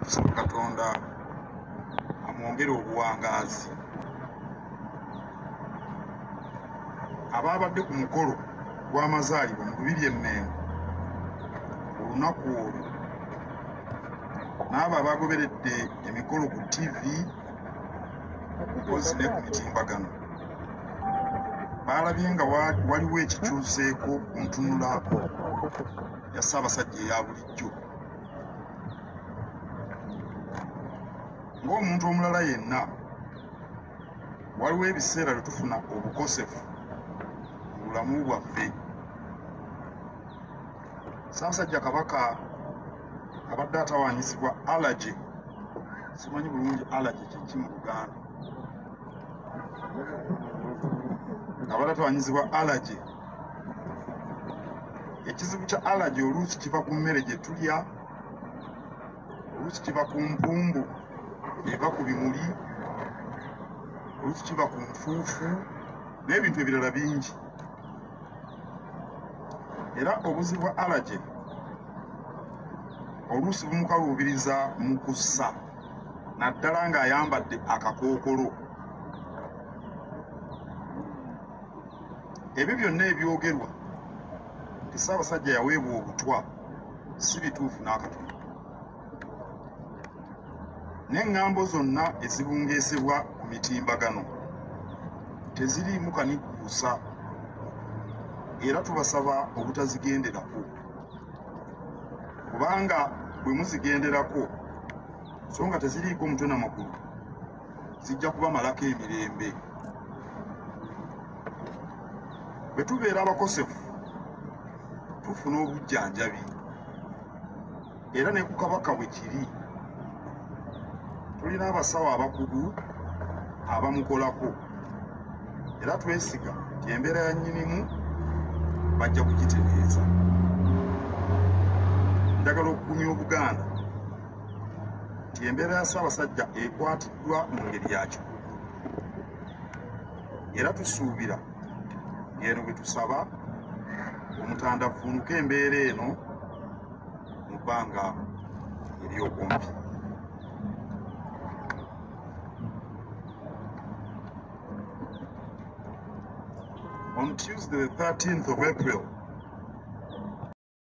tusaba Katonda amwongere obuwangaazi. Abaabadde ku mukolo gw'amazaalibwa mu Lubiri e Mengo olunaku olwo n'abo abagoberedde emikolo ku TV mpozi ne ku mitimbagano baalabye nga waliwo ekikyuseeko ku ntunula ya Ssaabasajja eya bulijjo. Ng'omuntu omulala yenna waliwo ebiseera lwe tufuna obukosefu mu bulamu bwaffe. Ssaabasajja Kabaka abadde atawaanyizibwa allergy. Simanyi bulungi allergy kiki mu Luganda. Abadde atawaanyizibwa allergy. Ekizibu kya allergy oluusi kiva ku mmere gye tulya, oluusi kiva ku mpumbu eva ku bimuli, oluusi kiva ku nfuufu n'ebintu ebirala bingi. Era obuzibu bwa allergy oluusi bumukaluubiriza mu kussa naddala ng'ayambadde akakookolo. Ebyo byonna ebyogerwa nti Ssaabasajja yaweebwa obutwa si bituufu n'akatono. N'eŋŋambo zonna ezibungeesebwa ku mitimbagano teziriimu kanigguusa, era tubasaba obutazigenderako, kubanga bwe muzigenderako so nga teziriiko mutwe n'amagulu zijja kubamalako emirembe. Bwe tubeera abakosefu tufuna obujjanjabi, era ne ku Kabaka bwe kiri. Tulina abasawo abakugu abamukolako, era twesiga nti embeera ya nnyinimu bajja kugitereeza. Njagala okugumya Obuganda nti embeera ya Ssaabasajja ekwatiddwa mu ngeri ya kikugu, era tusuubira ng'eno bwe tusaba omutandavvuunuko embeera eno mu bbanga ery'okumpi. On Tuesday, the 13th of April,